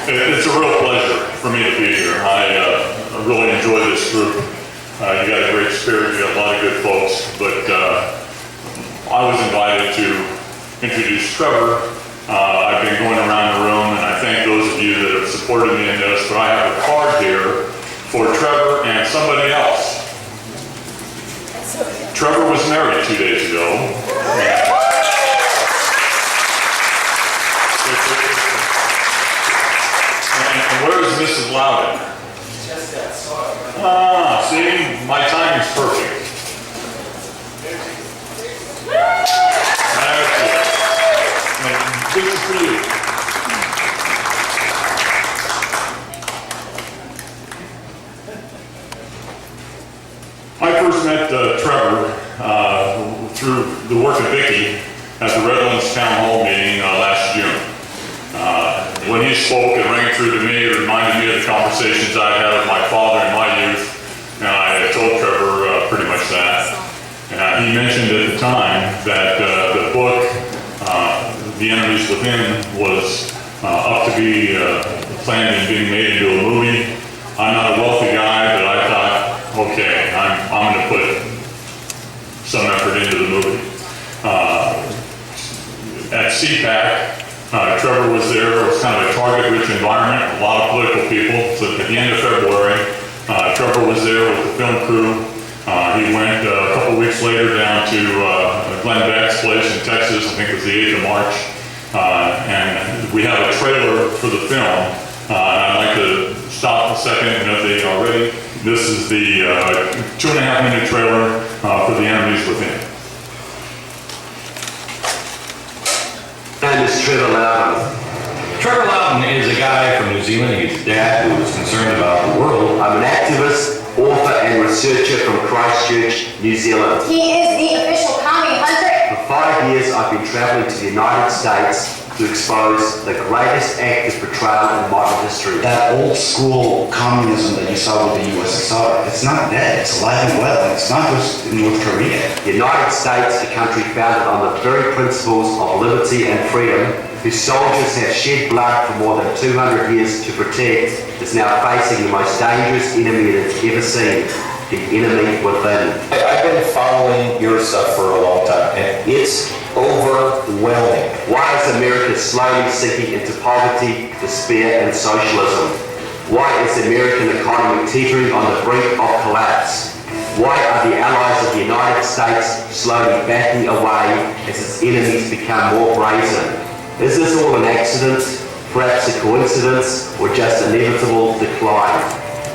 It's a real pleasure for me to be here. I really enjoy this group. You got a great spirit, you got a lot of good folks, but I was invited to introduce Trevor. I've been going around the room, and I thank those of you that have supported me in this, but I have a card here for Trevor and somebody else. Trevor was married 2 days ago. And where is Mrs. Loudon? Just outside. Ah, see, my timing's perfect. That's it. And this is for you. I first met Trevor through the work of Vicki at the Redlands Town Hall meeting last June. When he spoke, it rang true to me. It reminded me of the conversations I had with my father in my youth, and I told Trevor pretty much that. He mentioned at the time that the book, The Enemies Within, was up to be planned and being made into a movie. I'm not a wealthy guy, but I thought, okay, I'm going to put some effort into the movie. At CPAC, Trevor was there. It was kind of a target-rich environment, a lot of political people. So at the end of February, Trevor was there with the film crew. He went a couple weeks later down to Glenn Beck's place in Texas. I think it was the 8th of March. And we have a trailer for the film. I'd like to stop a second, and if they are ready, this is the 2.5-minute trailer for The Enemies Within. My name is Trevor Loudon. Trevor Loudon is a guy from New Zealand. He's a dad who is concerned about the world. I'm an activist, author and researcher from Christchurch, New Zealand. He is the official commie hunter. For 5 years I've been travelling to the United States to expose the greatest act of betrayal in modern history. That old school communism that you saw with the USSR, it's not dead, it's alive and well, and it's not just in North Korea. The United States, a country founded on the very principles of liberty and freedom, whose soldiers have shed blood for more than 200 years to protect, is now facing the most dangerous enemy it has ever seen, the enemy within. I've been following your stuff for a long time, and it's overwhelming. Why is America slowly sinking into poverty, despair, and socialism? Why is the American economy teetering on the brink of collapse? Why are the allies of the United States slowly backing away as its enemies become more brazen? Is this all an accident, perhaps a coincidence, or just inevitable decline?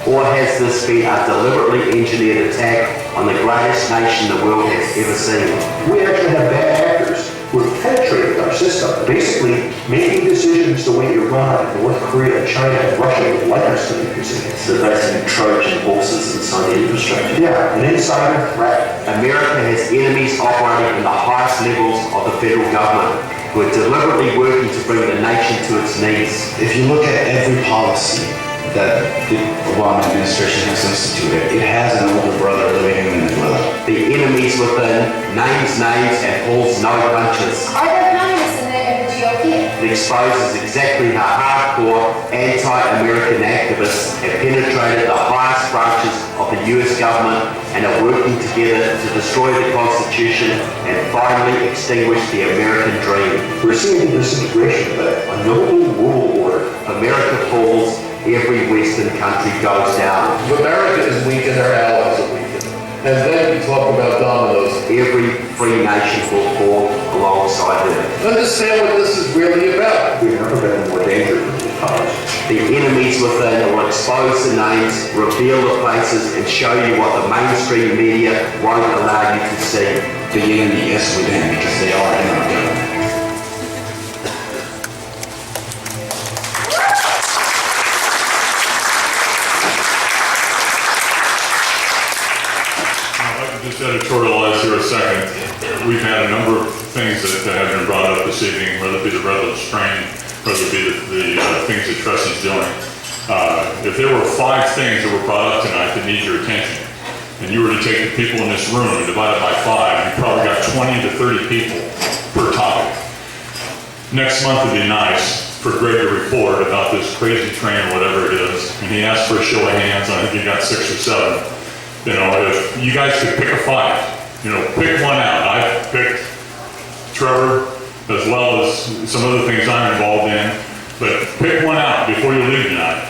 Or has this been a deliberately engineered attack on the greatest nation the world has ever seen? We actually have bad actors who have penetrated our system, basically making decisions the way Iran, North Korea, China, and Russia would like us to make decisions. So basically Trojan horses inside the infrastructure. Yeah, an insider threat. America has enemies operating in the highest levels of the federal government who are deliberately working to bring the nation to its knees. If you look at every policy that the Obama administration has instituted, it has an older brother living in Venezuela. The enemies within names names and pulls no punches. Are there communists in the GOP? It exposes exactly how hardcore anti-American activists have penetrated the highest branches of the US government and are working together to destroy the Constitution and finally extinguish the American dream. We're seeing the disintegration of a noble world order. America falls, every Western country goes down. If America is weak and their allies are weak, and then you talk about dominoes. Every free nation will fall alongside them. Understand what this is really about. We've never been in more danger from the powers. The enemies within will expose the names, reveal the faces, and show you what the mainstream media won't allow you to see. The enemy is within because they are in our government. Just editorialize here a second. We've had a number of things that have been brought up this evening, whether it be the Redlands training, whether it be the things that Tressy's doing. If there were 5 things that were brought up tonight that need your attention, and you were to take the people in this room and divide it by 5, you probably got 20 to 30 people per topic. Next month would be nice for Greg to report about this crazy train or whatever it is, and he asked for a show of hands. I think he got 6 or 7. You know, if you guys could pick a fight, you know, pick one out. I picked Trevor, as well as some other things I'm involved in, but pick one out before you leave tonight.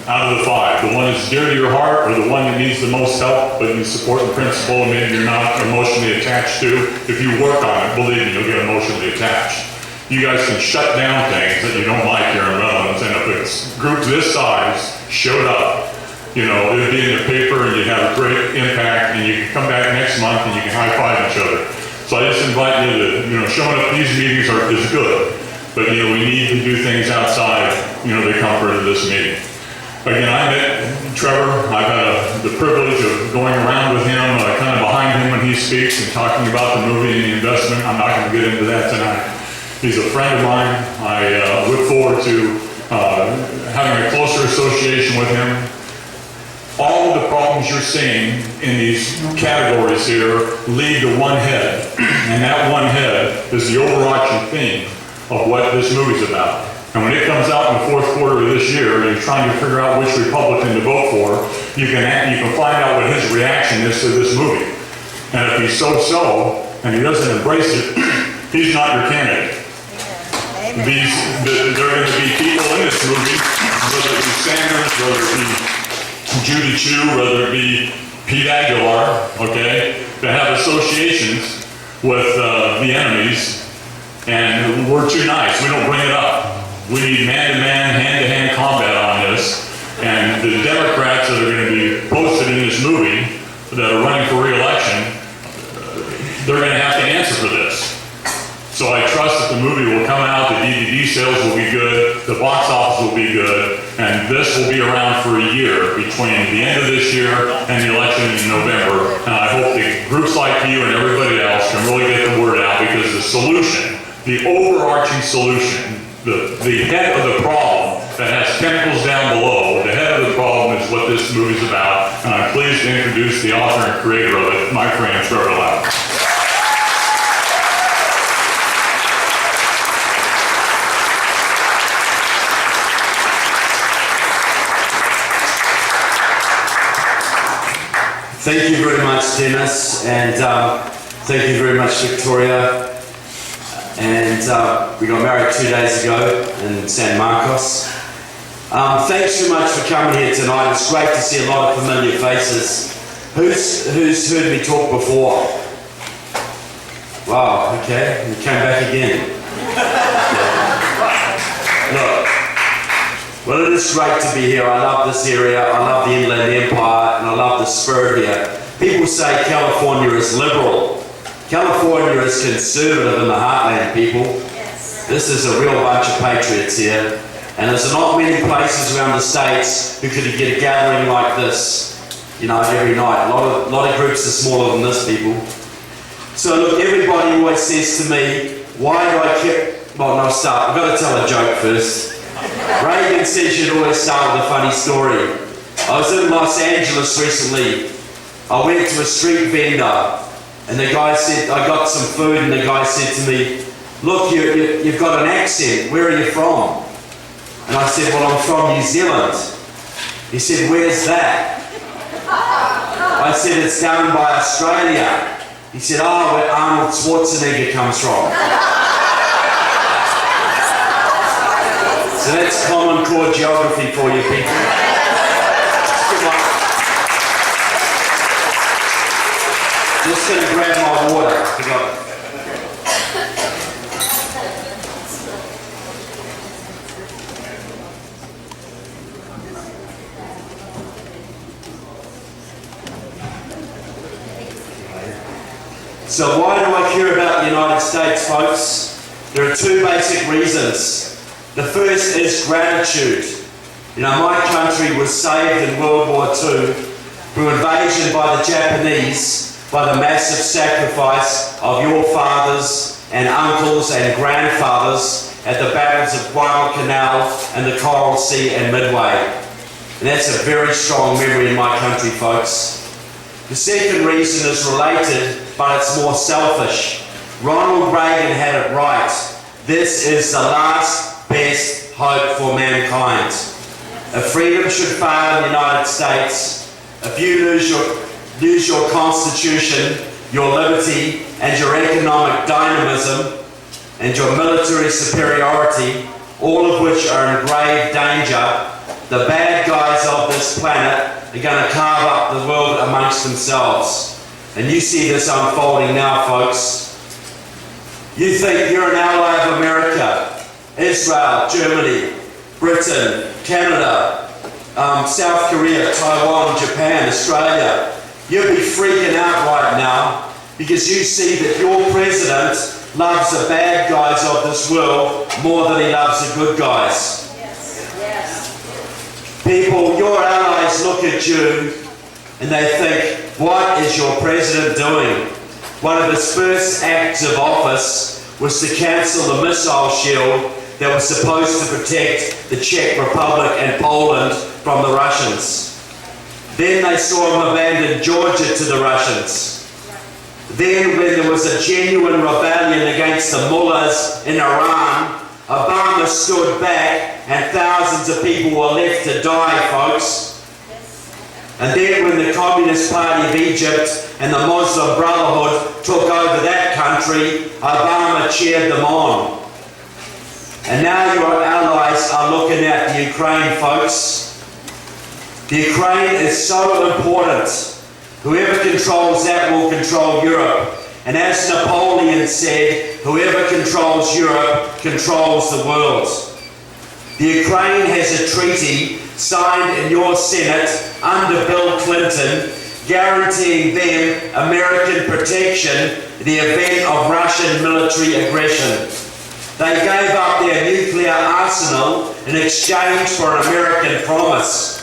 Out of the 5, the one that's dear to your heart, or the one that needs the most help, but you support the principle and maybe you're not emotionally attached to. If you work on it, believe me, you'll get emotionally attached. You guys can shut down things that you don't like here in Redlands, and if a group this size showed up, you know, it'd be in the paper and you'd have a great impact, and you can come back next month and you can high-five each other. So I just invite you to, you know, showing up at these meetings is good, but, you know, we need to do things outside, you know, the comfort of this meeting. Again, I met Trevor. I've had the privilege of going around with him, kind of behind him when he speaks and talking about the movie and the investment. I'm not going to get into that tonight. He's a friend of mine. I look forward to having a closer association with him. All of the problems you're seeing in these categories here lead to one head, and that one head is the overarching theme of what this movie's about. And when it comes out in the 4th quarter of this year, and you're trying to figure out which Republican to vote for, you can find out what his reaction is to this movie. And if he's so-so, and he doesn't embrace it, he's not your candidate. There are going to be people in this movie, whether it be Sanders, whether it be Judy Chu, whether it be Pete Aguilar, okay, that have associations with the enemies, and we're too nice. We don't bring it up. We need man-to-man, hand-to-hand combat on this, and the Democrats that are going to be posted in this movie that are running for re-election, they're going to have to answer for this. So I trust that the movie will come out, the DVD sales will be good, the box office will be good, and this will be around for a year between the end of this year and the election in November. And I hope that groups like you and everybody else can really get the word out, because the solution, the overarching solution, the head of the problem that has chemicals down below, the head of the problem is what this movie's about, and I'm pleased to introduce the author and creator of it, my friend Trevor Loudon. Thank you very much, Dennis, and thank you very much, Victoria. And we got married 2 days ago in San Marcos. Thanks so much for coming here tonight. It's great to see a lot of familiar faces. Who's heard me talk before? Wow, okay, you came back again. Look, well, it is great to be here. I love this area, I love the Inland Empire, and I love the spirit here. People say California is liberal. California is conservative in the heartland, people. Yes. This is a real bunch of patriots here. And there's not many places around the States who could get a gathering like this, you know, every night. A lot of groups are smaller than this, people. So look, everybody always says to me, why do I keep... Well, no, I've got to tell a joke first. Reagan says you'd always start with a funny story. I was in Los Angeles recently. I went to a street vendor. And the guy said, I got some food, and the guy said to me, look, you've got an accent, where are you from? And I said, well, I'm from New Zealand. He said, where's that? I said, it's down by Australia. He said, oh, where Arnold Schwarzenegger comes from. So that's common core geography for you people. Just going to grab my water. Together. So why do I care about the United States, folks? There are 2 basic reasons. The first is gratitude. You know, my country was saved in World War II from invasion by the Japanese, by the massive sacrifice of your fathers and uncles and grandfathers at the battles of Guadalcanal and the Coral Sea and Midway. And that's a very strong memory in my country, folks. The second reason is related, but it's more selfish. Ronald Reagan had it right. This is the last best hope for mankind. If freedom should fail in the United States, if you lose your constitution, your liberty, and your economic dynamism, and your military superiority, all of which are in grave danger, the bad guys of this planet are going to carve up the world amongst themselves. And you see this unfolding now, folks. You think you're an ally of America, Israel, Germany, Britain, Canada, South Korea, Taiwan, Japan, Australia. You'll be freaking out right now because you see that your president loves the bad guys of this world more than he loves the good guys. People, your allies look at you and they think, what is your president doing? One of his first acts of office was to cancel the missile shield that was supposed to protect the Czech Republic and Poland from the Russians. Then they saw him abandon Georgia to the Russians. Then when there was a genuine rebellion against the mullahs in Iran, Obama stood back and thousands of people were left to die, folks. And then when the Communist Party of Egypt and the Muslim Brotherhood took over that country, Obama cheered them on. And now your allies are looking at the Ukraine, folks. The Ukraine is so important. Whoever controls that will control Europe. And as Napoleon said, whoever controls Europe controls the world. The Ukraine has a treaty signed in your Senate under Bill Clinton guaranteeing them American protection in the event of Russian military aggression. They gave up their nuclear arsenal in exchange for an American promise.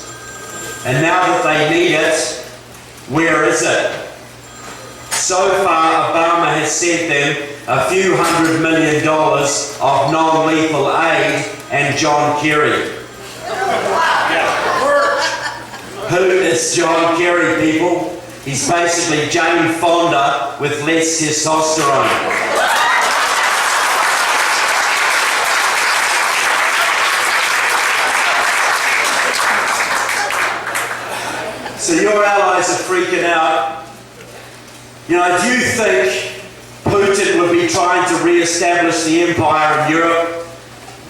And now that they need it, where is it? So far, Obama has sent them a few $100 million of non-lethal aid and John Kerry. Who is John Kerry, people? He's basically Jane Fonda with less testosterone. So your allies are freaking out. You know, do you think Putin would be trying to re-establish the empire in Europe?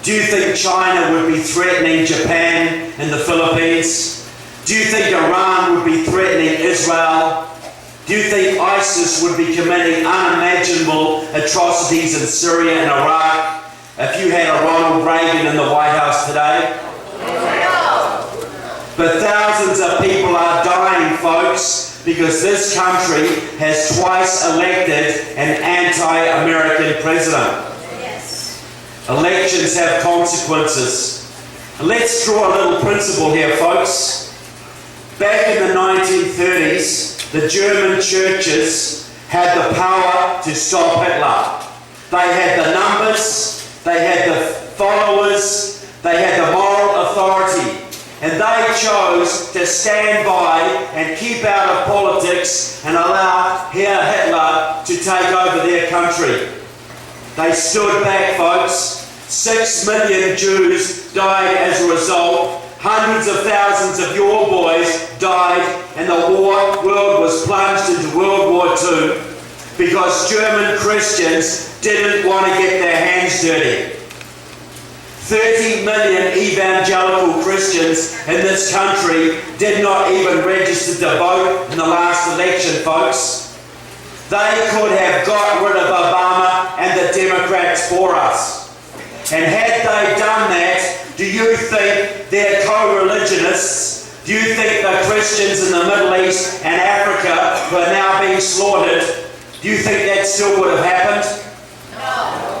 Do you think China would be threatening Japan and the Philippines? Do you think Iran would be threatening Israel? Do you think ISIS would be committing unimaginable atrocities in Syria and Iraq if you had a Ronald Reagan in the White House today? But thousands of people are dying, folks, because this country has twice elected an anti-American president. Yes. Elections have consequences. Let's draw a little principle here, folks. Back in the 1930s, the German churches had the power to stop Hitler. They had the numbers, they had the followers, they had the moral authority. And they chose to stand by and keep out of politics and allow Hitler to take over their country. They stood back, folks. 6 million Jews died as a result. Hundreds of thousands of your boys died, and the world was plunged into World War II because German Christians didn't want to get their hands dirty. 30 million evangelical Christians in this country did not even register to vote in the last election, folks. They could have got rid of Obama and the Democrats for us. And had they done that, do you think they're co-religionists? Do you think the Christians in the Middle East and Africa who are now being slaughtered, do you think that still would have happened? No.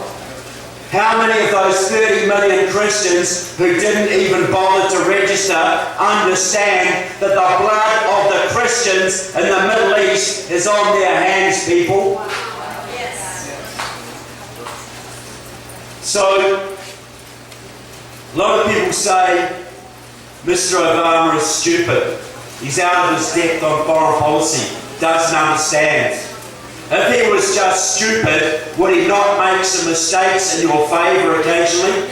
How many of those 30 million Christians who didn't even bother to register understand that the blood of the Christians in the Middle East is on their hands, people? Yes. So, a lot of people say Mr. Obama is stupid. He's out of his depth on foreign policy, doesn't understand. If he was just stupid, would he not make some mistakes in your favour occasionally?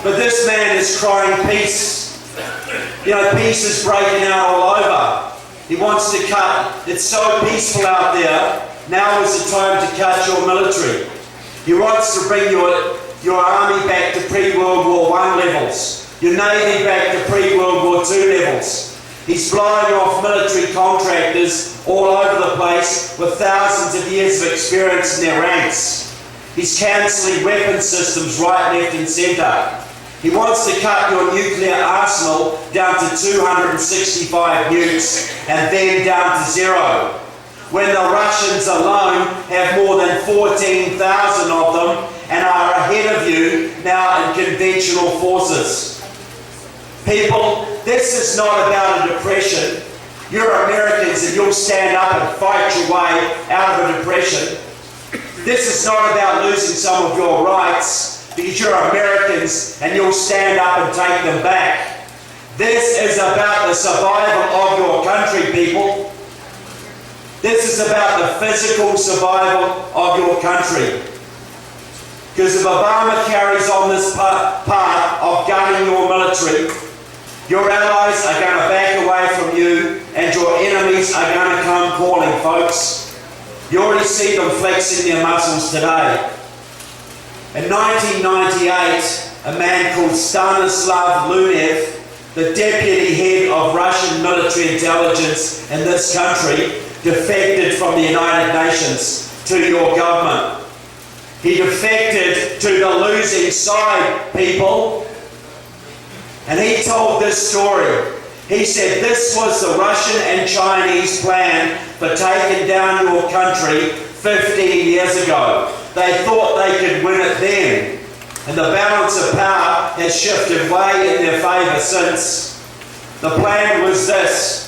But this man is crying peace. You know, peace is breaking out all over. He wants to cut. It's so peaceful out there. Now is the time to cut your military. He wants to bring your army back to pre-World War I levels. Your navy back to pre-World War II levels. He's blowing off military contractors all over the place with thousands of years of experience in their ranks. He's cancelling weapon systems right, left and centre. He wants to cut your nuclear arsenal down to 265 nukes and then down to zero. When the Russians alone have more than 14,000 of them and are ahead of you now in conventional forces. People, this is not about a depression. You're Americans and you'll stand up and fight your way out of a depression. This is not about losing some of your rights because you're Americans and you'll stand up and take them back. This is about the survival of your country, people. This is about the physical survival of your country. Because if Obama carries on this path of gunning your military, your allies are going to back away from you and your enemies are going to come calling, folks. You already see them flexing their muscles today. In 1998, a man called Stanislav Lunev, the deputy head of Russian military intelligence in this country, defected from the United Nations to your government. He defected to the losing side, people. And he told this story. He said this was the Russian and Chinese plan for taking down your country 15 years ago. They thought they could win it then. And the balance of power has shifted way in their favour since. The plan was this.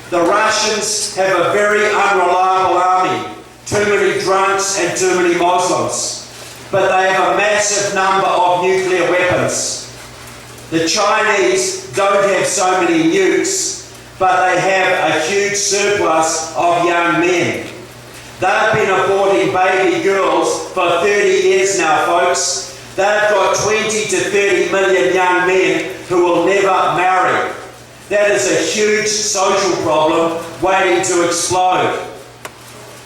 The Russians have a very unreliable army. Too many drunks and too many Muslims. But they have a massive number of nuclear weapons. The Chinese don't have so many nukes, but they have a huge surplus of young men. They've been aborting baby girls for 30 years now, folks. They've got 20 to 30 million young men who will never marry. That is a huge social problem waiting to explode.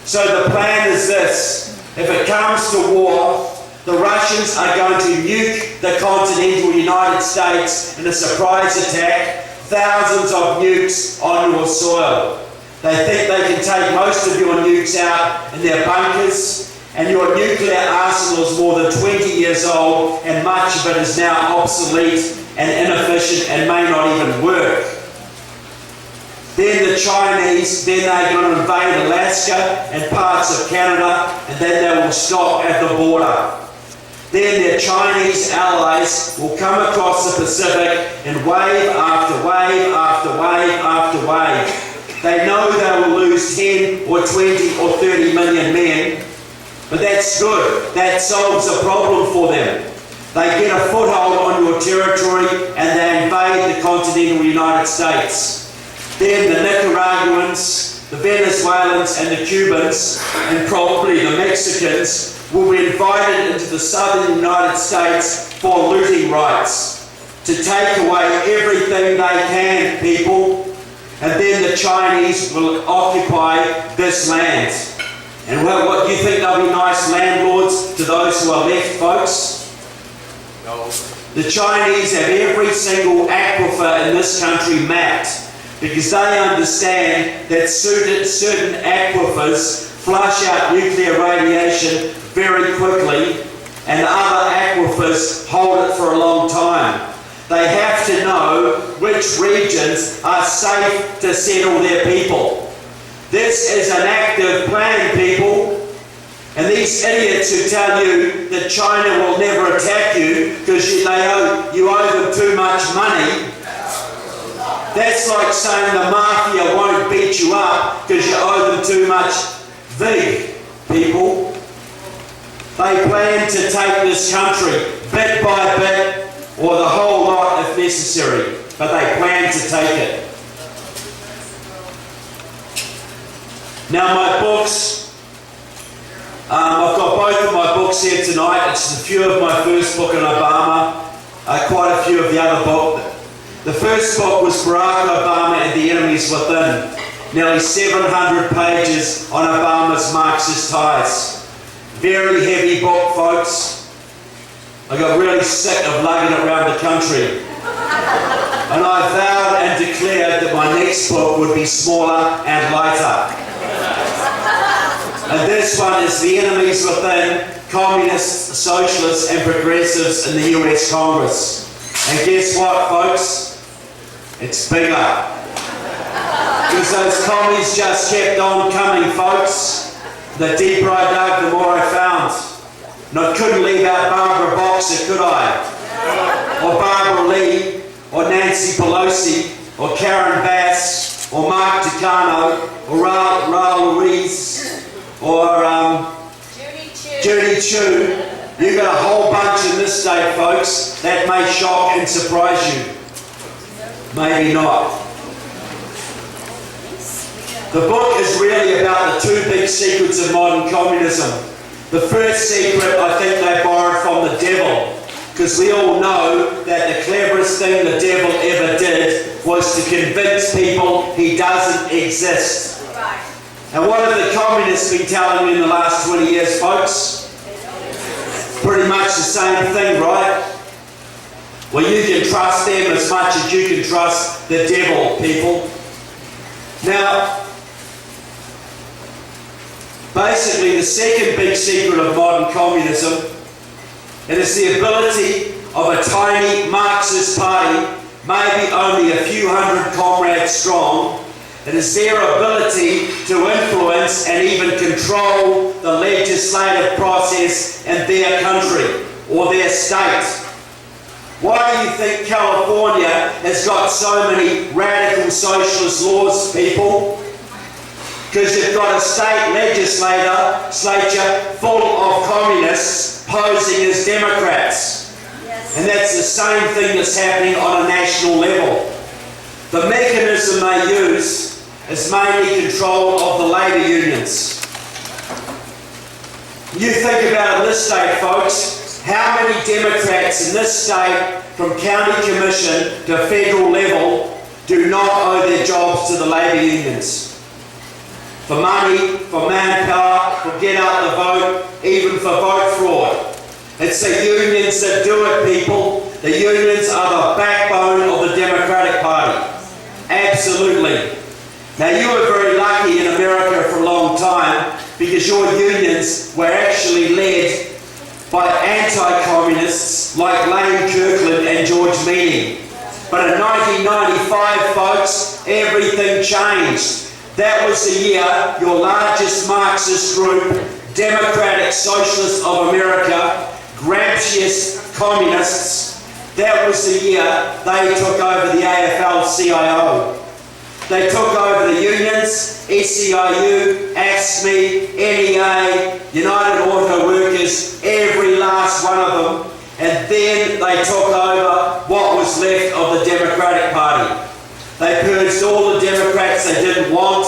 So the plan is this. If it comes to war, the Russians are going to nuke the continental United States in a surprise attack, thousands of nukes on your soil. They think they can take most of your nukes out in their bunkers, and your nuclear arsenal is more than 20 years old, and much of it is now obsolete and inefficient and may not even work. Then the Chinese, then they're going to invade Alaska and parts of Canada, and then they will stop at the border. Then their Chinese allies will come across the Pacific in wave after wave after wave after wave. They know they will lose 10 or 20 or 30 million men, but that's good. That solves a problem for them. They get a foothold on your territory and they invade the continental United States. Then the Nicaraguans, the Venezuelans and the Cubans, and probably the Mexicans will be invited into the southern United States for looting rights, to take away everything they can, people, and then the Chinese will occupy this land. And what do you think they'll be nice landlords to those who are left, folks? No. The Chinese have every single aquifer in this country mapped because they understand that certain aquifers flush out nuclear radiation very quickly and other aquifers hold it for a long time. They have to know which regions are safe to settle their people. This is an active plan, people. And these idiots who tell you that China will never attack you because you owe them too much money, that's like saying the mafia won't beat you up because you owe them too much vig, people. They plan to take this country bit by bit or the whole lot if necessary, but they plan to take it. Now my books, I've got both of my books books here tonight. It's a few of my first book on Obama, quite a few of the other book. The first book was Barack Obama and the Enemies Within. Nearly 700 pages on Obama's Marxist ties. Very heavy book, folks. I got really sick of lugging it around the country. And I vowed and declared that my next book would be smaller and lighter. And this one is The Enemies Within, Communists, Socialists and Progressives in the US Congress. And guess what, folks? It's bigger. Because those commies just kept on coming, folks. The deeper I dug, the more I found. And I couldn't leave out Barbara Boxer, could I? Or Barbara Lee, or Nancy Pelosi, or Karen Bass, or Mark Tucano, or Raul Ruiz, or Judy Chu. You got a whole bunch in this state, folks. That may shock and surprise you. Maybe not. The book is really about the two big secrets of modern communism. The first secret, I think they borrowed from the devil, because we all know that the cleverest thing the devil ever did was to convince people he doesn't exist. And what have the communists been telling me in the last 20 years, folks? Pretty much the same thing, right? Well, you can trust them as much as you can trust the devil, people. Now, basically, the second big secret of modern communism, it is the ability of a tiny Marxist party, maybe only a few hundred comrades strong. It is their ability to influence and even control the legislative process in their country or their state. Why do you think California has got so many radical socialist laws, people? Because you've got a state legislature full of communists posing as Democrats. Yes. And that's the same thing that's happening on a national level. The mechanism they use is mainly control of the labour unions. You think about it in this state, folks. How many Democrats in this state, from county commission to federal level, do not owe their jobs to the labour unions? For money, for manpower, for get out the vote, even for vote fraud. It's the unions that do it, people. The unions are the backbone of the Democratic Party. Absolutely. Now, you were very lucky in America for a long time because your unions were actually led by anti-communists like Lane Kirkland and George Meany. But in 1995, folks, everything changed. That was the year your largest Marxist group, Democratic Socialists of America, Gramsciist communists, that was the year they took over the AFL-CIO. They took over the unions, SEIU, AFSCME, NEA, United Auto Workers, every last one of them, and then they took over what was left of the Democratic Party. They purged all the Democrats they didn't want.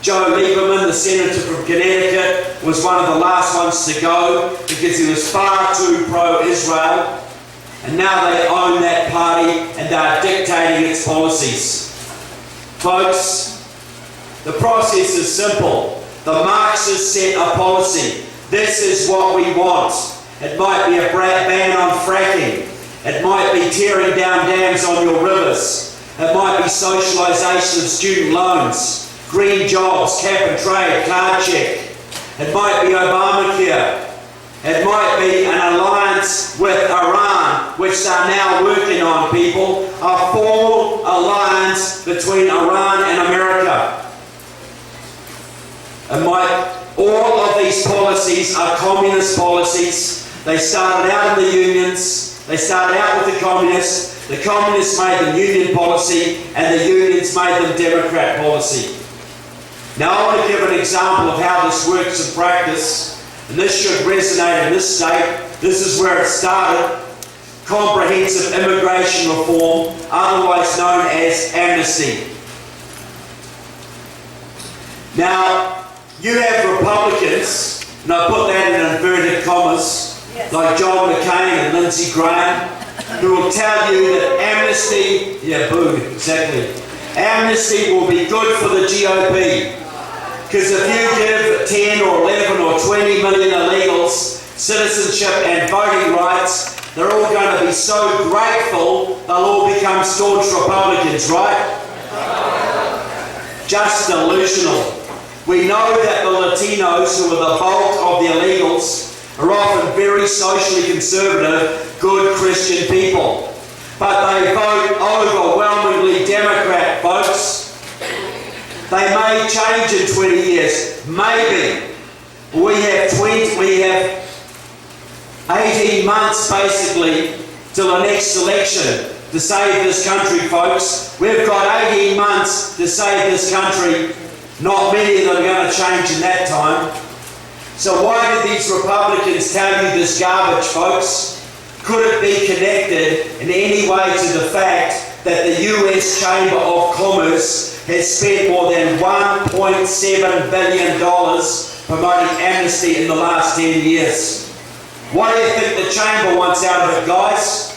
Joe Lieberman, the senator from Connecticut, was one of the last ones to go because he was far too pro-Israel. And now they own that party and they are dictating its policies. Folks, the process is simple. The Marxists set a policy. This is what we want. It might be a ban on fracking. It might be tearing down dams on your rivers. It might be socialisation of student loans, green jobs, cap and trade, card check. It might be Obamacare. It might be an alliance with Iran, which they're now working on, people. A full alliance between Iran and America. All of these policies are communist policies. They started out in the unions. They started out with the communists. The communists made them union policy, and the unions made them Democrat policy. Now I want to give an example of how this works in practice, and this should resonate in this state. This is where it started. Comprehensive immigration reform, otherwise known as amnesty. Now, you have Republicans and I put that in inverted commas, like John McCain and Lindsey Graham, who will tell you that amnesty, yeah, boo, exactly, amnesty will be good for the GOP. Because if you give 10 or 11 or 20 million illegals citizenship and voting rights, they're all going to be so grateful they'll all become staunch Republicans, right? Just delusional. We know that the Latinos, who are the bulk of the illegals, are often very socially conservative, good Christian people. But they vote overwhelmingly Democrat, folks. They may change in 20 years, maybe. We have 18 months basically till the next election to save this country, folks. We've got 18 months to save this country. Not many of them are going to change in that time. So why did these Republicans tell you this garbage, folks? Could it be connected in any way to the fact that the US Chamber of Commerce has spent more than $1.7 billion promoting amnesty in the last 10 years? What do you think the Chamber wants out of it, guys?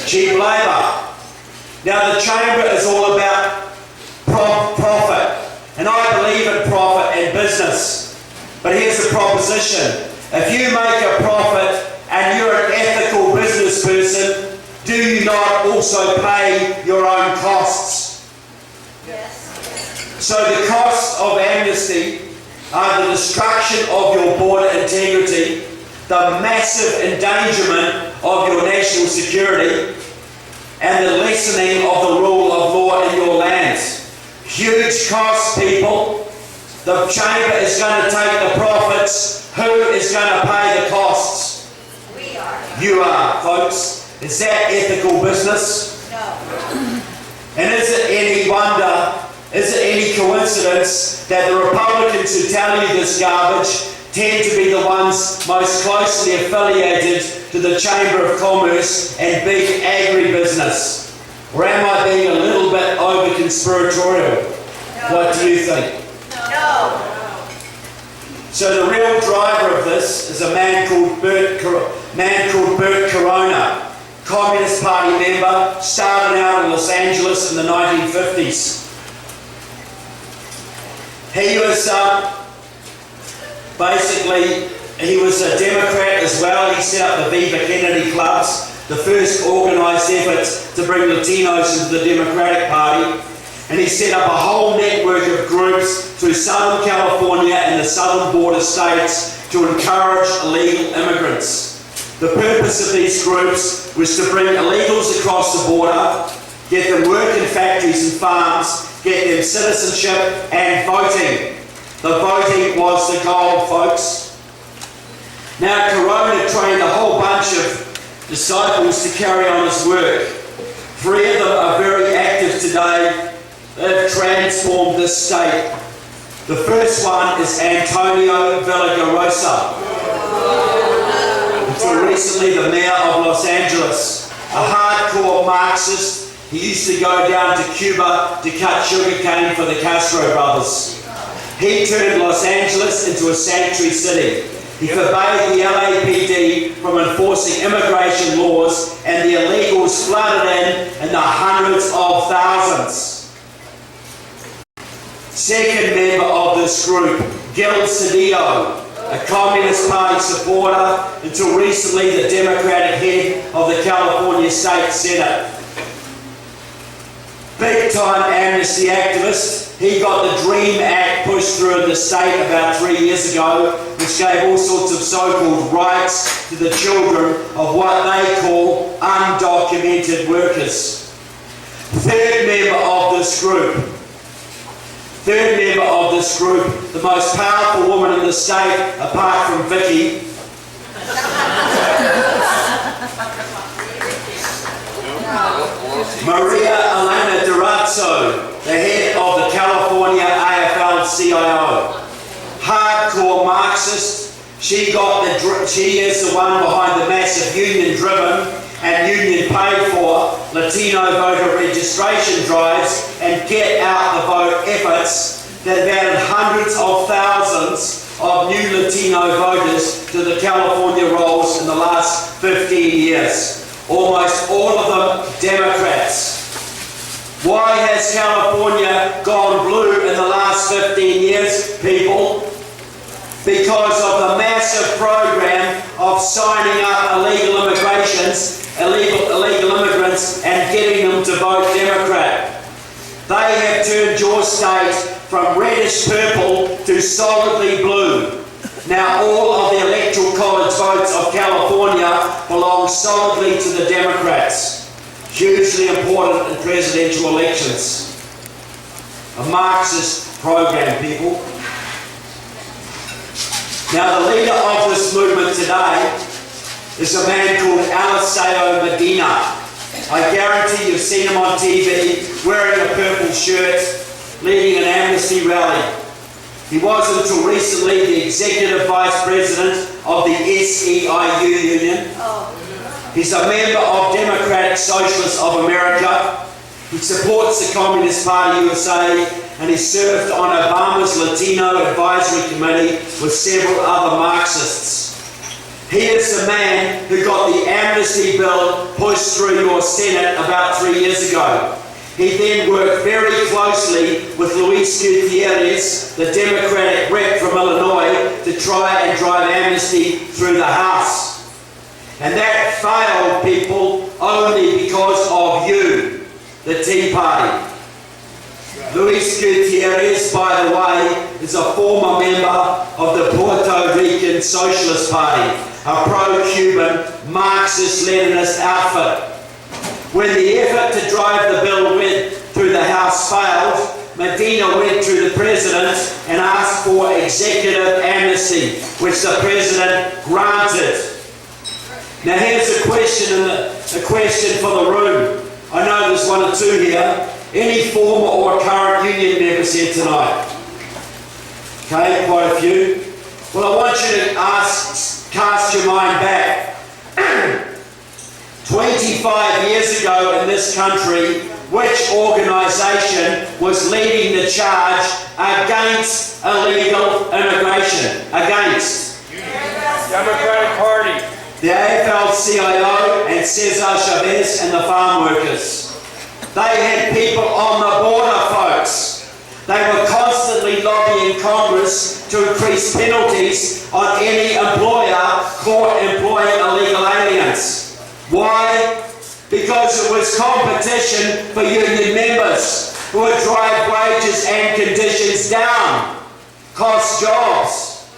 Cheap labour. Now the Chamber is all about profit, and I believe in profit and business. But here's the proposition. If you make a profit and you're an ethical business person, do you not also pay your own costs? Yes. So the costs of amnesty are the destruction of your border integrity, the massive endangerment of your national security, and the lessening of the rule of law in your lands. Huge costs, people. The Chamber is going to take the profits. Who is going to pay the costs? We are. You are, folks. Is that ethical business? No. And is it any wonder, is it any coincidence that the Republicans who tell you this garbage tend to be the ones most closely affiliated to the Chamber of Commerce and big agribusiness? Or am I being a little bit over-conspiratorial? What do you think? No. So the real driver of this is a man called Bert Corona, Communist Party member, started out in Los Angeles in the 1950s. He was he was a Democrat as well. He set up the Viva Kennedy clubs, the first organised efforts to bring Latinos into the Democratic Party. And he set up a whole network of groups through Southern California and the southern border states to encourage illegal immigrants. The purpose of these groups was to bring illegals across the border, get them work in factories and farms, get them citizenship and voting. The voting was the goal, folks. Now, Corona trained a whole bunch of disciples to carry on his work. 3 of them are very active today. They've transformed this state. The first one is Antonio Villagrosa, until recently the mayor of Los Angeles. A hardcore Marxist, he used to go down to Cuba to cut sugarcane for the Castro brothers. He turned Los Angeles into a sanctuary city. He forbade the LAPD from enforcing immigration laws, and the illegals flooded in the hundreds of thousands. Second member of this group, Gil Cedillo, a Communist Party supporter, until recently the Democratic head of the California State Senate. Big-time amnesty activist, he got the DREAM Act pushed through in the state about 3 years ago, which gave all sorts of so-called rights to the children of what they call undocumented workers. Third member of this group, the most powerful woman in the state, apart from Vicky, Maria Elena Durazzo, the head of the California AFL-CIO. Hardcore Marxist, she is the one behind the massive union-driven and union-paid-for Latino voter registration drives and get-out-the-vote efforts that have added hundreds of thousands of new Latino voters to the California rolls in the last 15 years. Almost all of them Democrats. Why has California gone blue in the last 15 years, people? Because of the massive program of signing up illegal immigrants and getting them to vote Democrat. They have turned your state from reddish purple to solidly blue. Now all of the electoral college votes of California belong solidly to the Democrats. Hugely important in presidential elections. A Marxist program, people. Now the leader of this movement today is a man called Alessio Medina. I guarantee you've seen him on TV wearing a purple shirt, leading an amnesty rally. He was until recently the executive vice president of the SEIU union. He's a member of Democratic Socialist of America. He supports the Communist Party USA, and he served on Obama's Latino Advisory Committee with several other Marxists. He is the man who got the amnesty bill pushed through your Senate about 3 years ago. He then worked very closely with Luis Gutierrez, the Democratic rep from Illinois, to try and drive amnesty through the House. And that failed, people, only because of you, the Tea Party. Luis Gutierrez, by the way, is a former member of the Puerto Rican Socialist Party, a pro-Cuban Marxist-Leninist outfit. When the effort to drive the bill went through the House failed, Medina went to the President and asked for executive amnesty, which the President granted. Now here's a question for the room. I know there's one or two here. Any former or current union members here tonight? Okay, quite a few. Well, I want you to cast your mind back. 25 years ago in this country, which organisation was leading the charge against illegal immigration? Against? Democratic Party. The AFL-CIO and Cesar Chavez and the farm workers. They had people on the border, folks. They were constantly lobbying Congress to increase penalties on any employer caught employing illegal aliens. Why? Because it was competition for union members who would drive wages and conditions down, cost jobs.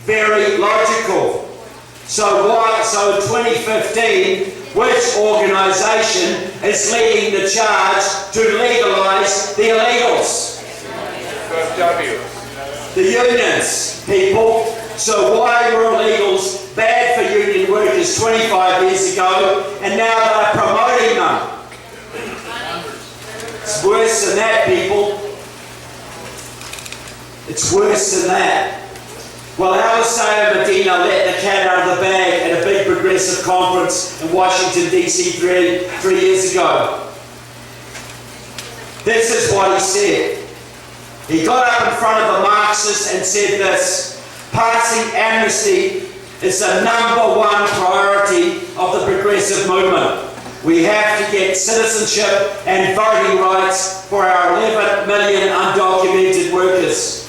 Very logical. So in 2015, which organisation is leading the charge to legalise the illegals? The unions, people. So why were illegals bad for union workers 25 years ago, and now they're promoting them? It's worse than that, people. It's worse than that. Well, Alessio Medina let the cat out of the bag at a big progressive conference in Washington, D.C. three years ago. This is what he said. He got up in front of the Marxists and said this: passing amnesty is the #1 priority of the progressive movement. We have to get citizenship and voting rights for our 11 million undocumented workers.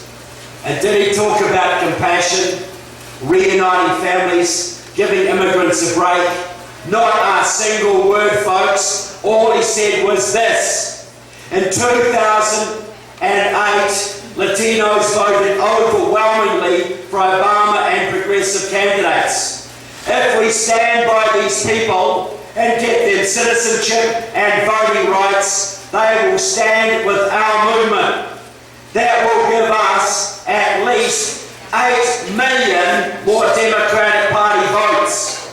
And did he talk about compassion, reuniting families, giving immigrants a break? Not a single word, folks. All he said was this: in 2008, Latinos voted overwhelmingly for Obama and progressive candidates. If we stand by these people and get them citizenship and voting rights, they will stand with our movement. That will give us at least 8 million more Democratic Party votes.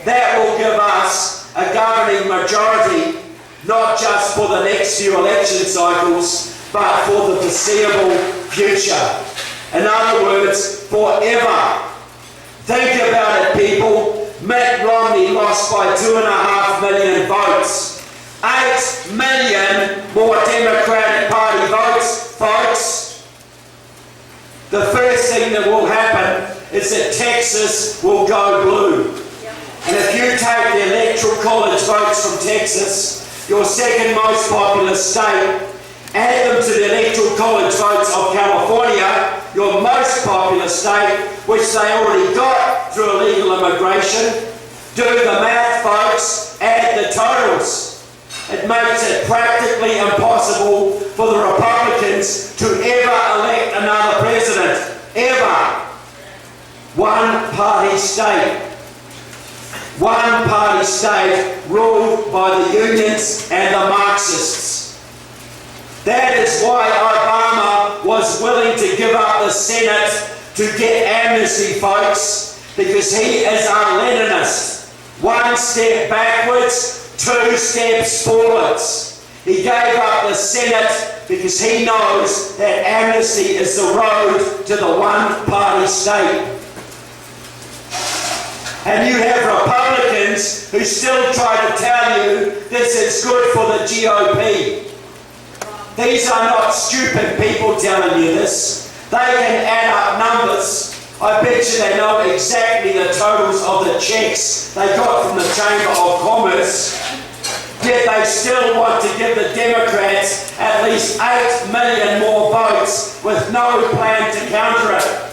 That will give us a governing majority, not just for the next few election cycles, but for the foreseeable future. In other words, forever. Think about it, people. Mitt Romney lost by 2.5 million votes. 8 million more Democratic Party votes, folks. The first thing that will happen is that Texas will go blue. And if you take the electoral college votes from Texas, your second most populous state, add them to the electoral college votes of California, your most populous state, which they already got through illegal immigration. Do the math, folks, add the totals. It makes it practically impossible for the Republicans to ever elect another president. Ever. One-party state. One-party state ruled by the unions and the Marxists. That is why Obama was willing to give up the Senate to get amnesty, folks, because he is a Leninist. One step backwards, two steps forwards. He gave up the Senate because he knows that amnesty is the road to the one-party state. And you have Republicans who still try to tell you this is good for the GOP. These are not stupid people telling you this. They can add up numbers. I bet you they know exactly the totals of the checks they got from the Chamber of Commerce. Yet they still want to give the Democrats at least 8 million more votes with no plan to counter it.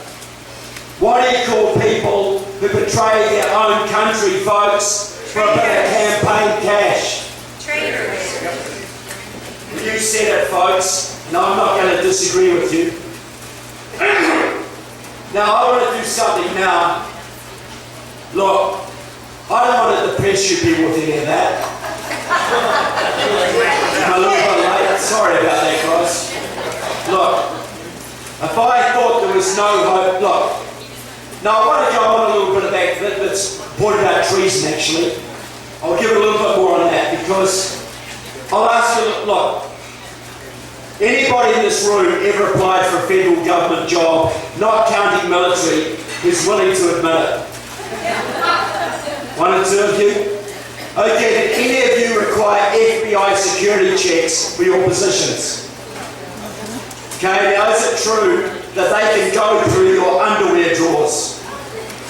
What do you call people who betray their own country, folks, for a bit of campaign cash? Traitors. You said it, folks, and I'm not going to disagree with you. Now, I want to do something now. Look, I don't want to depress you people with any of that. I'm a little bit late. Sorry about that, guys. Look, if I thought there was no hope, look. Now, I want to go on a little bit of that that's point about treason, actually. I'll give a little bit more on that, because I'll ask you, look, anybody in this room ever applied for a federal government job, not counting military, who's willing to admit it? One or two of you? Okay, did any of you require FBI security checks for your positions? Okay, now is it true that they can go through your underwear drawers,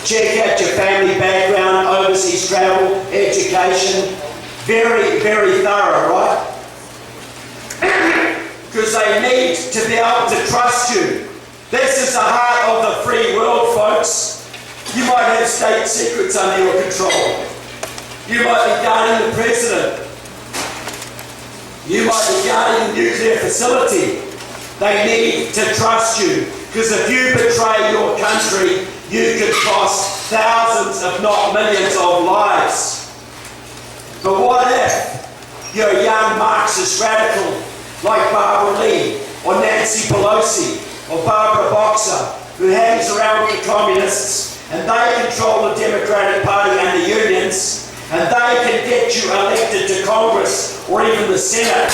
check out your family background, overseas travel, education? Very, very thorough, right? Because they need to be able to trust you. This is the heart of the free world, folks. You might have state secrets under your control. You might be guarding the president. You might be guarding a nuclear facility. They need to trust you, because if you betray your country, you could cost thousands, if not millions, of lives. But what if you're a young Marxist radical like Barbara Lee, or Nancy Pelosi, or Barbara Boxer, who hangs around with the communists, and they control the Democratic Party and the unions, and they can get you elected to Congress or even the Senate,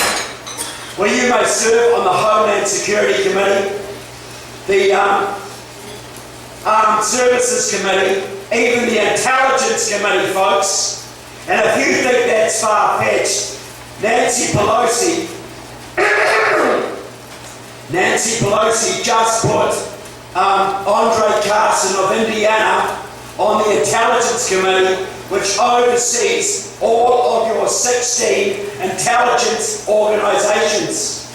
where you may serve on the Homeland Security Committee, the Armed Services Committee, even the Intelligence Committee, folks. And if you think that's far-fetched, Nancy Pelosi just put Andre Carson of Indiana on the Intelligence Committee, which oversees all of your 16 intelligence organizations.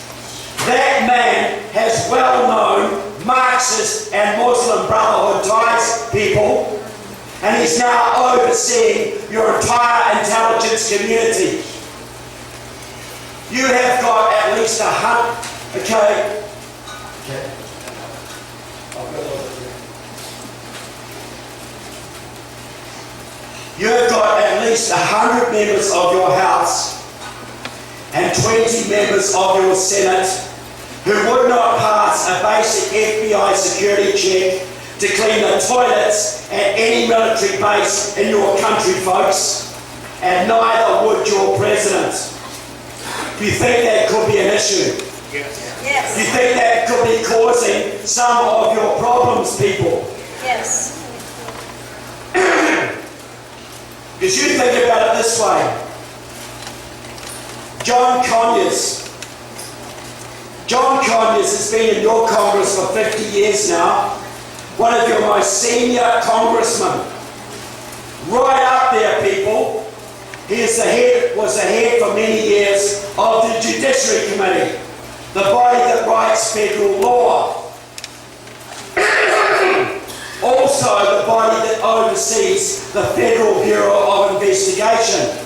That man has well-known Marxist and Muslim Brotherhood ties, people, and he's now overseeing your entire intelligence community. You have got at least 100, okay. You have got at least 100 members of your House and 20 members of your Senate who would not pass a basic FBI security check to clean the toilets at any military base in your country, folks, and neither would your president. Do you think that could be an issue? Yes. Do you think that could be causing some of your problems, people? Yes. Because you think about it this way. John Conyers has been in your Congress for 50 years now. one of your most senior congressmen. Right up there, people. He was the head for many years of the Judiciary Committee, the body that writes federal law. Also the body that oversees the Federal Bureau of Investigation.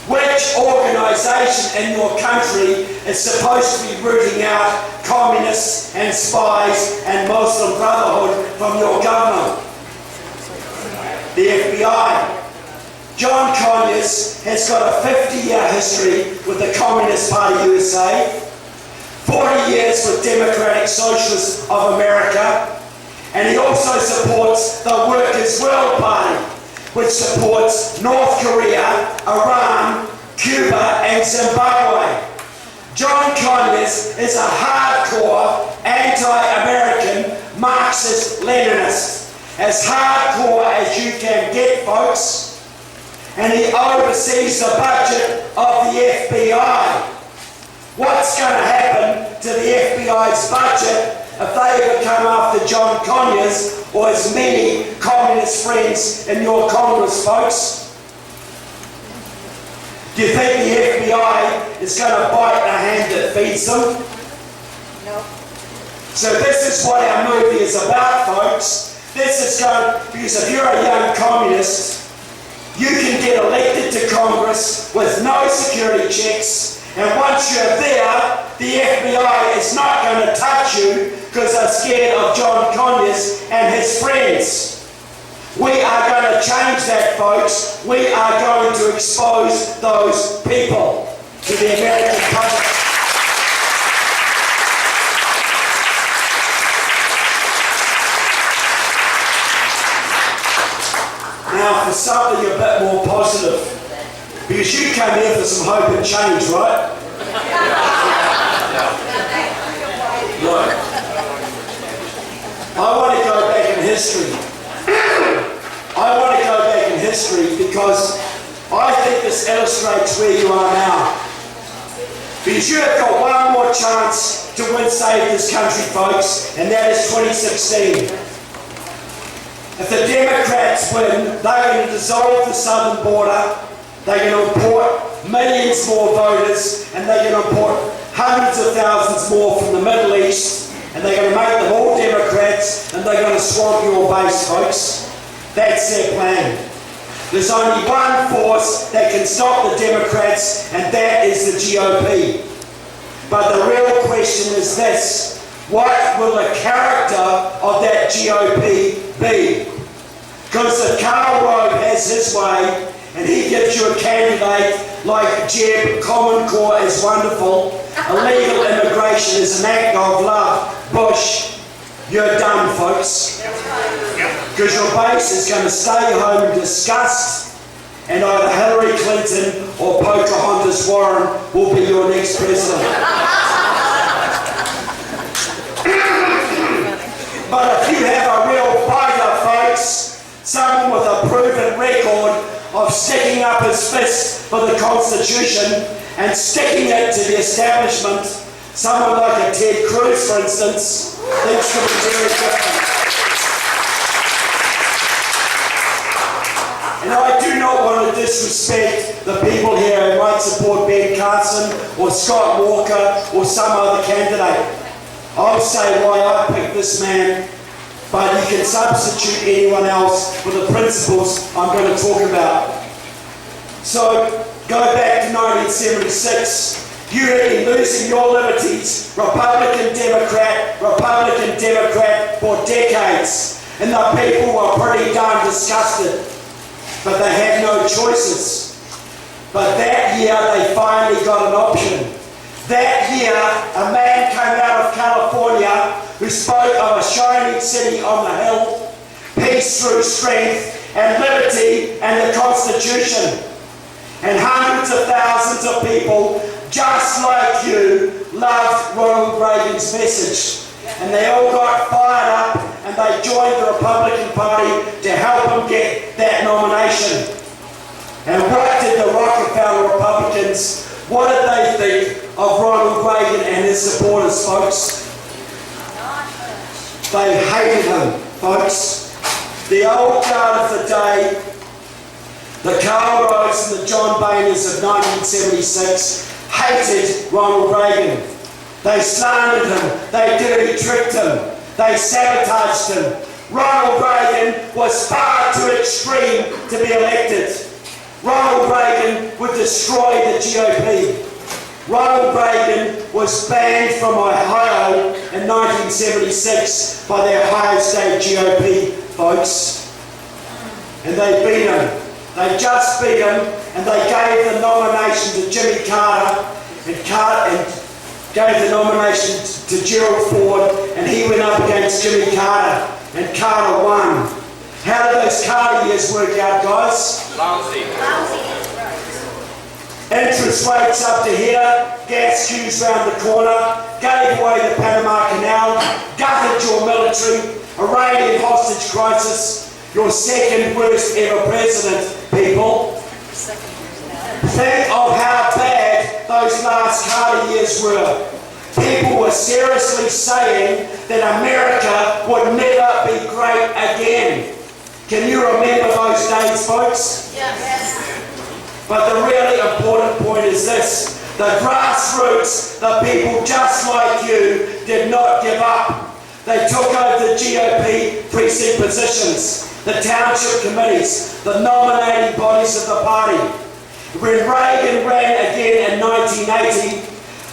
Which organisation in your country is supposed to be rooting out communists and spies and Muslim Brotherhood from your government? The FBI. John Conyers has got a 50-year history with the Communist Party USA, 40 years with Democratic Socialists of America, and he also supports the Workers' World Party, which supports North Korea, Iran, Cuba, and Zimbabwe. John Conyers is a hardcore anti-American Marxist-Leninist, as hardcore as you can get, folks. And he oversees the budget of the FBI. What's going to happen to the FBI's budget if they ever come after John Conyers or his many communist friends in your Congress, folks? Do you think the FBI is going to bite the hand that feeds them? No. So this is what our movie is about, folks. This is because if you're a young communist, you can get elected to Congress with no security checks, and once you're there, the FBI is not going to touch you because they're scared of John Conyers and his friends. We are going to change that, folks. We are going to expose those people to the American public. Now for something a bit more positive, because you came here for some hope and change, right? Look, I want to go back in history. I want to go back in history because I think this illustrates where you are now. Because you have got one more chance to win, save this country, folks, and that is 2016. If the Democrats win, they're going to dissolve the southern border, they're going to import millions more voters, and they're going to import hundreds of thousands more from the Middle East, and they're going to make them all Democrats, and they're going to swamp your base, folks. That's their plan. There's only one force that can stop the Democrats, and that is the GOP. But the real question is this: what will the character of that GOP be? Because if Karl Rove has his way and he gives you a candidate like Jeb, Common Core is wonderful, illegal immigration is an act of love, Bush, you're done, folks. Because your base is going to stay home in disgust, and either Hillary Clinton or Pocahontas Warren will be your next president. But if you have a real fighter, folks, someone with a proven record of sticking up his fist for the Constitution and sticking it to the establishment, someone like a Ted Cruz, for instance, things could be very different. And I do not want to disrespect the people here who might support Ben Carson or Scott Walker or some other candidate. I'll say why I picked this man, but you can substitute anyone else for the principles I'm going to talk about. So, go back to 1976. You have been losing your liberties, Republican, Democrat, for decades. And the people were pretty darn disgusted. But they had no choices. But that year they finally got an option. That year a man came out of California who spoke of a shining city on the hill, peace through strength and liberty and the Constitution. And hundreds of thousands of people just like you loved Ronald Reagan's message. And they all got fired up and they joined the Republican Party to help him get that nomination. And what did the Rockefeller Republicans, what did they think of Ronald Reagan and his supporters, folks? They hated him, folks. The old guard of the day, the Karl Roves and the John Boehners of 1976, hated Ronald Reagan. They slandered him, they dirty tricked him, they sabotaged him. Ronald Reagan was far too extreme to be elected. Ronald Reagan would destroy the GOP. Ronald Reagan was banned from Ohio in 1976 by the Ohio State GOP, folks. And they beat him. They just beat him, and they gave the nomination to Jimmy Carter, and gave the nomination to Gerald Ford, and he went up against Jimmy Carter, and Carter won. How did those Carter years work out, guys? Lousy. Interest rates up to here, gas queues round the corner, gave away the Panama Canal, gutted your military, Iranian hostage crisis, your second worst ever president, people. Think of how bad those last Carter years were. People were seriously saying that America would never be great again. Can you remember those days, folks? Yes. But the really important point is this. The grassroots, the people just like you, did not give up. They took over the GOP precinct positions, the township committees, the nominating bodies of the party. When Reagan ran again in 1980,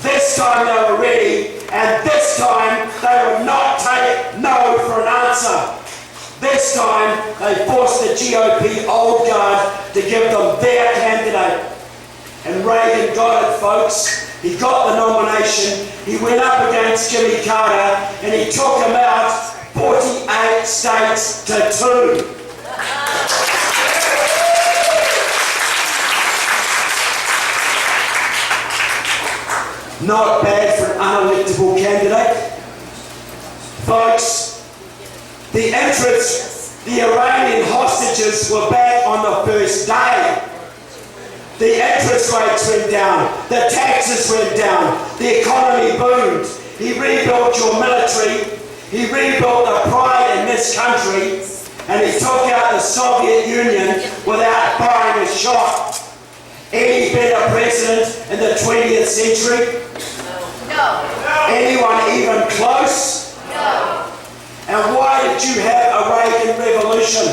this time they were ready, and this time they would not take no for an answer. This time they forced the GOP old guard to give them their candidate. And Reagan got it, folks. He got the nomination, he went up against Jimmy Carter, and he took him out 48 states to 2. Not bad for an unelectable candidate. Folks, the interests, the Iranian hostages were back on the first day. The interest rates went down, the taxes went down, the economy boomed. He rebuilt your military, he rebuilt the pride in this country, and he took out the Soviet Union without firing a shot. Any better president in the 20th century? No. Anyone even close? No. And why did you have a Reagan revolution?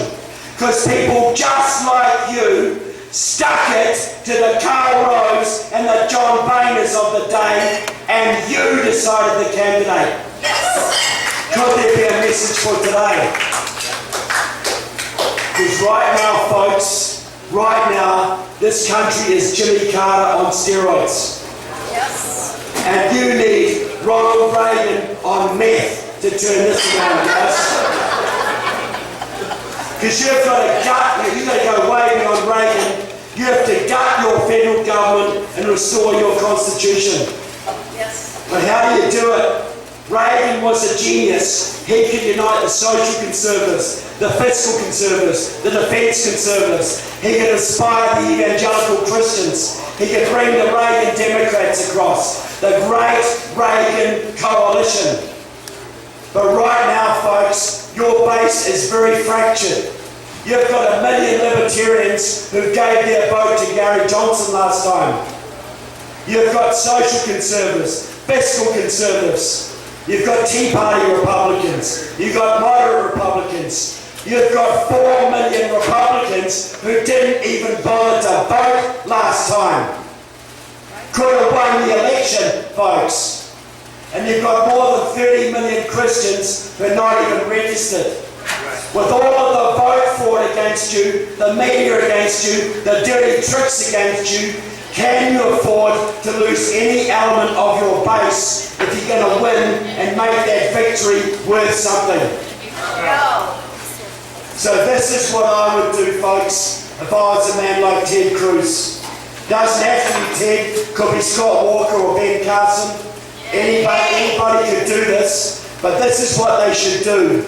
Because people just like you stuck it to the Karl Roves and the John Boehners of the day, and you decided the candidate. Yes. Could there be a message for today? Because right now, folks, right now, this country is Jimmy Carter on steroids. Yes. And you need Ronald Reagan on meth to turn this around, guys. Because you've got to go way beyond Reagan. You have to gut your federal government and restore your constitution. Yes. But how do you do it? Reagan was a genius. He could unite the social conservatives, the fiscal conservatives, the defence conservatives. He could inspire the evangelical Christians. He could bring the Reagan Democrats across. The great Reagan coalition. But right now, folks, your base is very fractured. You've got 1 million libertarians who gave their vote to Gary Johnson last time. You've got social conservatives, fiscal conservatives. You've got Tea Party Republicans. You've got moderate Republicans. You've got 4 million Republicans who didn't even bother to vote last time. Could have won the election, folks. And you've got more than 30 million Christians who are not even registered. With all of the vote fraud against you, the media against you, the dirty tricks against you, can you afford to lose any element of your base if you're going to win and make that victory worth something? No. So this is what I would do, folks, if I was a man like Ted Cruz. Doesn't have to be Ted, could be Scott Walker or Ben Carson. Anybody could do this, but this is what they should do.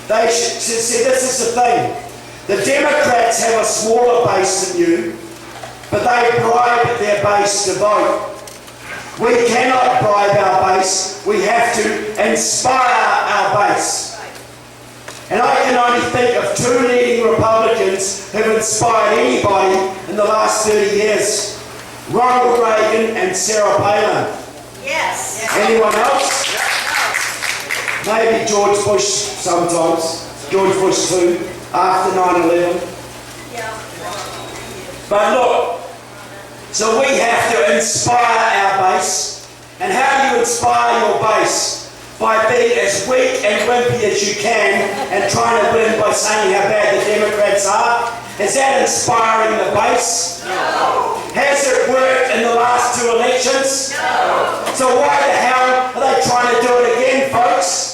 They should see, this is the thing. The Democrats have a smaller base than you, but they bribe their base to vote. We cannot bribe our base. We have to inspire our base. And I can only think of two leading Republicans who've inspired anybody in the last 30 years. Ronald Reagan and Sarah Palin. Yes. Anyone else? Maybe George Bush sometimes. George Bush too, after 9/11. Yeah. But look, so we have to inspire our base. And how do you inspire your base? By being as weak and wimpy as you can and trying to win by saying how bad the Democrats are? Is that inspiring the base? No. Has it worked in the last two elections? No. So why the hell are they trying to do it again, folks?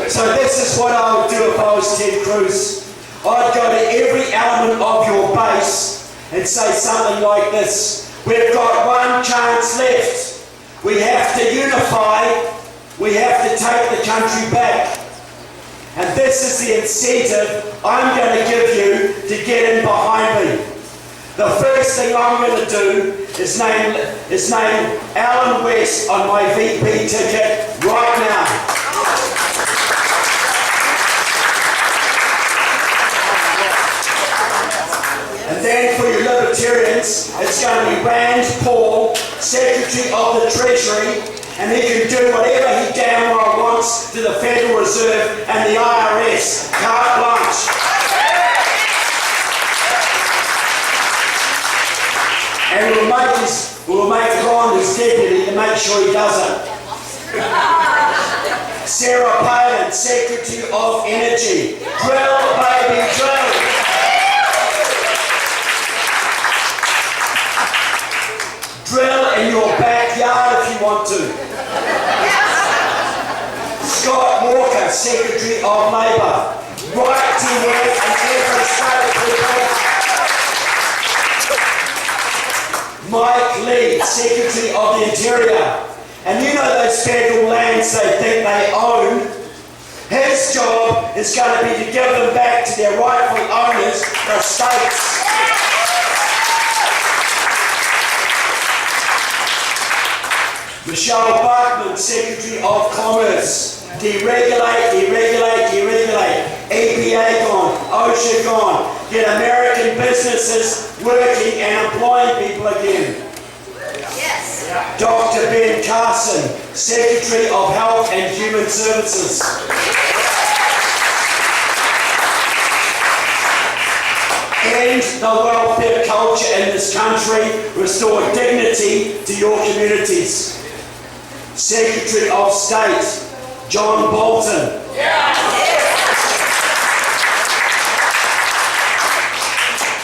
So this is what I would do if I was Ted Cruz. I'd go to every element of your base and say something like this. We've got one chance left. We have to unify. We have to take the country back. And this is the incentive I'm going to give you to get in behind me. The first thing I'm going to do is name Alan West on my VP ticket right now. And then for you Libertarians, it's going to be Rand Paul, Secretary of the Treasury, and he can do whatever he damn well wants to the Federal Reserve and the IRS. Carte blanche. And we'll make Ron his deputy to make sure he doesn't. Sarah Palin, Secretary of Energy. Drill, baby, drill. Drill in your backyard if you want to. Scott Walker, Secretary of Labour. Right to work in every state. Mike Lee, Secretary of the Interior. And you know those federal lands they think they own? His job is going to be to give them back to their rightful owners, the states. Michelle Bachmann, Secretary of Commerce. Deregulate, deregulate, deregulate. EPA gone, OSHA gone. Get American businesses working and employing people again. Yes. Dr. Ben Carson, Secretary of Health and Human Services. End the welfare culture in this country. Restore dignity to your communities. Secretary of State, John Bolton.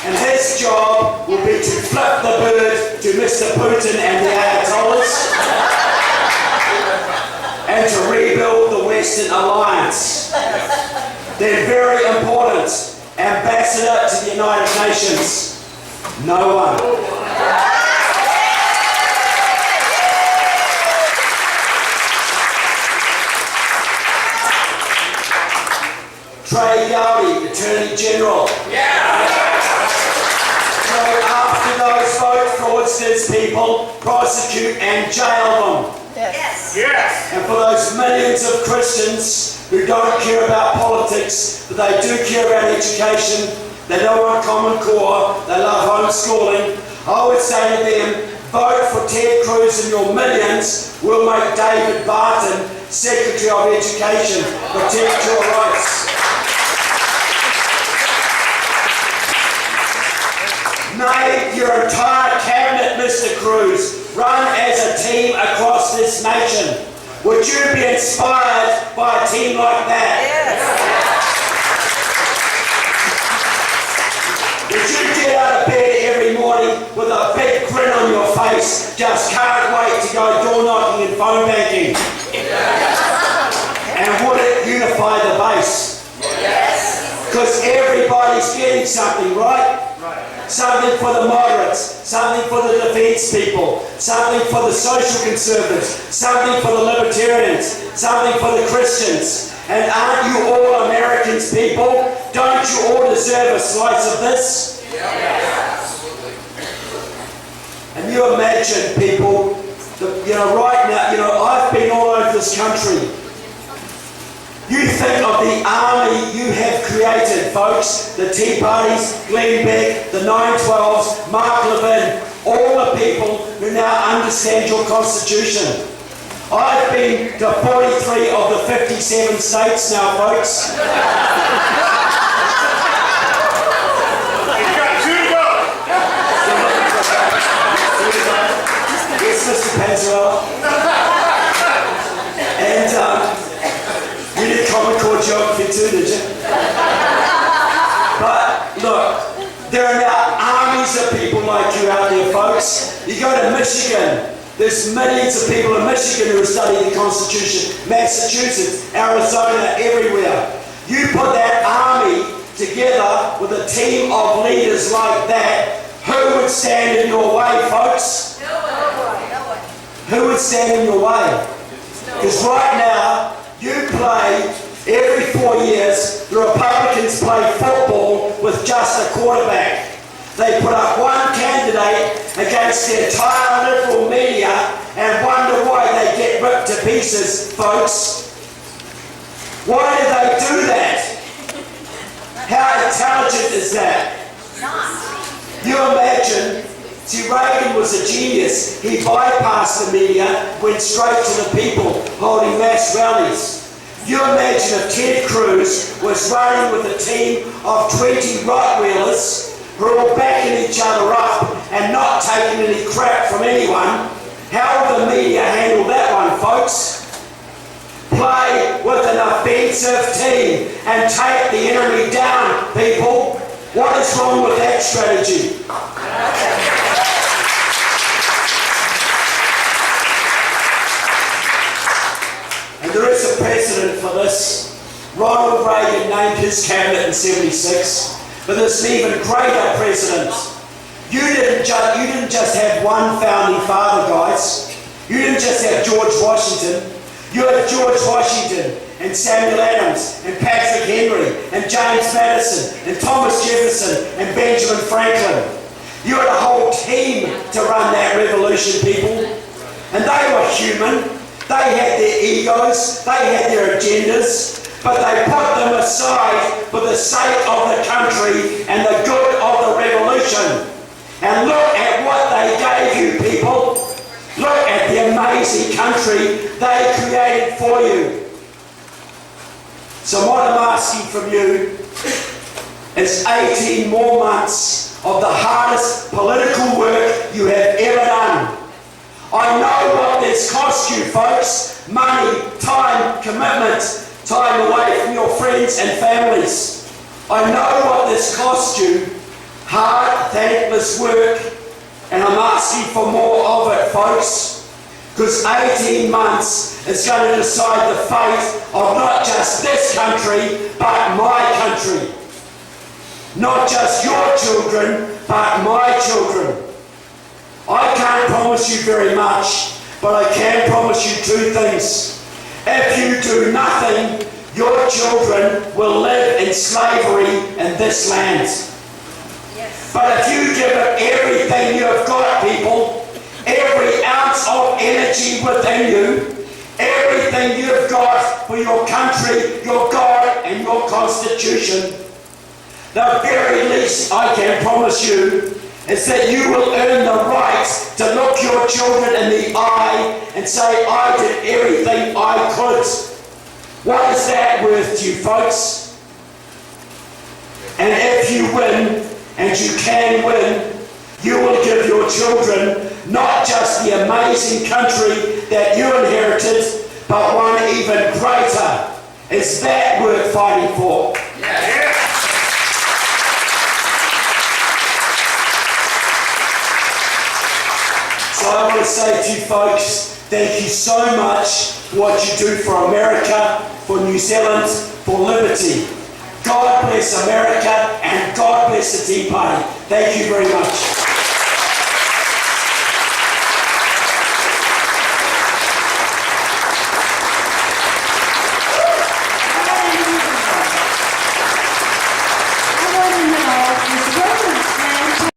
And his job will be to flip the bird to Mr. Putin and the Ayatollahs and to rebuild the Western Alliance. They're very important. Ambassador to the United Nations. No one. Trey Gowdy, Attorney General. So after those vote fraudsters, people, prosecute and jail them. Yes. And for those millions of Christians who don't care about politics, but they do care about education, they don't want Common Core, they love homeschooling, I would say to them, vote for Ted Cruz and your millions will make David Barton Secretary of Education. Protect your rights. Name your entire cabinet, Mr. Cruz. Run as a team across this nation. Would you be inspired by a team like that? Would you get out of bed every morning with a big grin on your face, just can't wait to go door knocking and phone banking? And would it unify the base? Because everybody's getting something, right? Something for the moderates, something for the defence people, something for the social conservatives, something for the libertarians, something for the Christians. And aren't you all Americans, people? Don't you all deserve a slice of this? And you imagine, people, that, right now, I've been all over this country. You think of the army you have created, folks, the Tea Parties, Glenn Beck, the 912s, Mark Levin, all the people who now understand your constitution. I've been to 43 of the 57 states now, folks. You've got 2 to go. Yes, Mr. Panzerella. And you did Common Core geography too, did you? But look, there are now armies of people like you out there, folks. You go to Michigan, there's millions of people in Michigan who are studying the Constitution, Massachusetts, Arizona, everywhere. You put that army together with a team of leaders like that, who would stand in your way, folks? No one. Who would stand in your way? Because right now, you play, every 4 years, the Republicans play football with just a quarterback. They put up one candidate against the entire liberal media and wonder why they get ripped to pieces, folks. Why do they do that? How intelligent is that? You imagine, see, Reagan was a genius. He bypassed the media, went straight to the people, holding mass rallies. You imagine if Ted Cruz was running with a team of 20 Rottweilers who are all backing each other up and not taking any crap from anyone. How will the media handle that one, folks? Play with an offensive team and take the enemy down, people. What is wrong with that strategy? And there is a precedent for this. Ronald Reagan named his cabinet in '76, but there's an even greater precedent. You didn't just have one founding father, guys. You didn't just have George Washington. You had George Washington and Samuel Adams and Patrick Henry and James Madison and Thomas Jefferson and Benjamin Franklin. You had a whole team to run that revolution, people. And they were human. They had their egos, they had their agendas, but they put them aside for the sake of the country and the good of the revolution. And look at what they gave you, people. Look at the amazing country they created for you. So what I'm asking from you is 18 more months of the hardest political work you have ever done. I know what this cost you, folks. Money, time, commitment, time away from your friends and families. I know what this cost you. Hard, thankless work, and I'm asking for more of it, folks. Because 18 months is going to decide the fate of not just this country, but my country. Not just your children, but my children. I can't promise you very much, but I can promise you 2 things. If you do nothing, your children will live in slavery in this land. Yes. But if you give it everything you have got, people, every ounce of energy within you, everything you've got for your country, your God, and your Constitution, the very least I can promise you is that you will earn the right to look your children in the eye and say, I did everything I could. What is that worth to you, folks? And if you win, and you can win, you will give your children not just the amazing country that you inherited, but one even greater. Is that worth fighting for? Yeah. So I want to say to you folks, thank you so much for what you do for America, for New Zealand, for liberty. God bless America and God bless the Tea Party. Thank you very much.